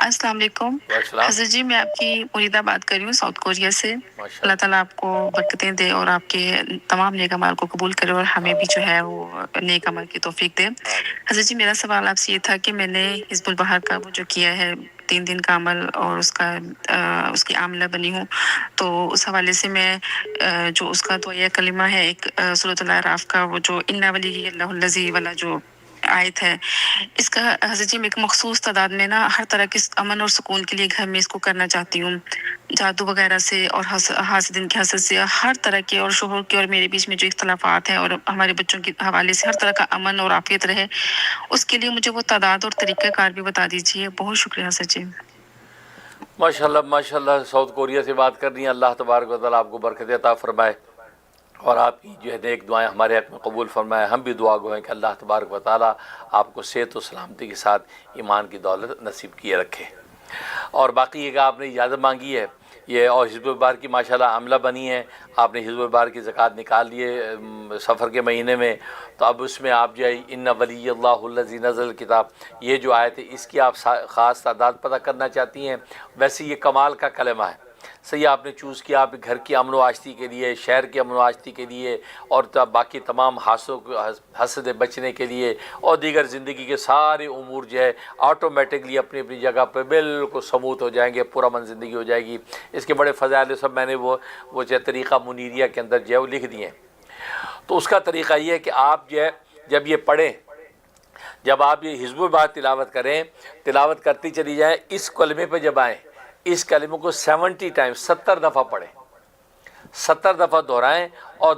السلام علیکم حضرت جی، میں آپ کی مریدہ بات کر رہی ہوں ساؤتھ کوریا سے۔ اللہ تعالیٰ آپ کو برکتیں دے اور آپ کے تمام نیک اعمال کو قبول کرے اور ہمیں بھی جو ہے وہ نیک عمل کی توفیق دے۔ حضرت جی، میرا سوال آپ سے یہ تھا کہ میں نے حزب البحر کا وہ جو کیا ہے 3 دن کا عمل اور اس کی عاملہ بنی ہوں، تو اس حوالے سے میں جو اس کا دعائیہ کلمہ ہے ایک سورۃ الاعراف کا وہ جو انا ولی اللہ الذی والا جو آیت ہے، اس کا حضرت جی میں ایک مخصوص تعداد میں نا ہر طرح کے امن اور سکون کے لیے گھر میں اس کو کرنا چاہتی ہوں، جادو وغیرہ سے اور حاسدین کے حسد سے ہر طرح کے، اور شوہر کے اور میرے بیچ میں جو اختلافات ہیں اور ہمارے بچوں کے حوالے سے ہر طرح کا امن اور عافیت رہے، اس کے لیے مجھے وہ تعداد اور طریقہ کار بھی بتا دیجیے۔ بہت شکریہ حضرت جی۔ ماشاءاللہ ماشاءاللہ، ساؤتھ کوریا سے بات کر رہی ہیں۔ اللہ تبارک و تعالیٰ آپ کو برکت عطا فرمائے اور آپ کی جو ہے نیک دعائیں ہمارے حق میں قبول فرمائے۔ ہم بھی دعا گو ہیں کہ اللہ تبارک و تعالیٰ آپ کو صحت و سلامتی کے ساتھ ایمان کی دولت نصیب کیے رکھے۔ اور باقی یہ کہ آپ نے اجازت مانگی ہے یہ، اور حزب البحر کی ماشاءاللہ عملہ بنی ہے، آپ نے حزب البحر کی زکوٰۃ نکال لیے سفر کے مہینے میں، تو اب اس میں آپ جو ہے ان ولی اللہ الذی نزل الکتاب، یہ جو آیت ہے اس کی آپ خاص تعداد پتہ کرنا چاہتی ہیں۔ ویسے یہ کمال کا کلمہ ہے، صحیح آپ نے چوز کیا، آپ گھر کی امن و آشتی کے لیے، شہر کی امن و آشتی کے لیے، اور باقی تمام حسد سے بچنے کے لیے، اور دیگر زندگی کے سارے امور جو ہے آٹومیٹکلی اپنی اپنی جگہ پہ بالکل سموتھ ہو جائیں گے، پرامن زندگی ہو جائے گی۔ اس کے بڑے فضائل سب میں نے وہ جو ہے طریقہ منیریہ کے اندر جو ہے وہ لکھ دیے ہیں۔ تو اس کا طریقہ یہ ہے کہ آپ جو ہے جب یہ پڑھیں، جب آپ یہ حزب البحر تلاوت کریں، تلاوت کرتی چلی جائیں، اس کلمے پہ جب آئیں، اس کلمے کو 70 ٹائمز 70 دفعہ پڑھیں، 70 دفعہ دہرائیں، اور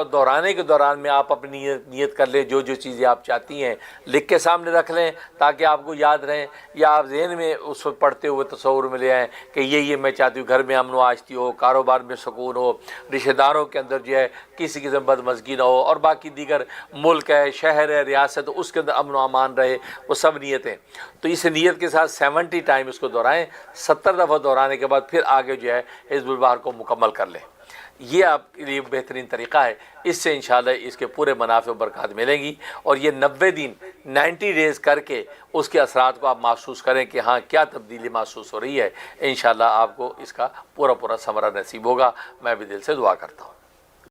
دہرانے کے دوران میں آپ اپنی نیت کر لیں، جو چیزیں آپ چاہتی ہیں لکھ کے سامنے رکھ لیں تاکہ آپ کو یاد رہیں، یا آپ ذہن میں اس وقت پڑھتے ہوئے تصور میں لے آئیں کہ یہ میں چاہتی ہوں، گھر میں امن و آشتی ہو، کاروبار میں سکون ہو، رشتہ داروں کے اندر جو ہے کسی قسم بدمزگی نہ ہو، اور باقی دیگر ملک ہے، شہر ہے، ریاست، اس کے اندر امن و امان رہے، وہ سب نیتیں۔ تو اس نیت کے ساتھ 70 ٹائم اس کو دہرائیں، 70 دفعہ دہرانے کے بعد پھر آگے جو ہے حزب البحر کو مکمل کر لیں۔ یہ آپ کے لیے بہترین طریقہ ہے، اس سے انشاءاللہ اس کے پورے منافع و برکات ملیں گی، اور یہ 90 دن 90 ڈیز کر کے اس کے اثرات کو آپ محسوس کریں کہ ہاں کیا تبدیلی محسوس ہو رہی ہے۔ انشاءاللہ آپ کو اس کا پورا ثمرہ نصیب ہوگا۔ میں بھی دل سے دعا کرتا ہوں۔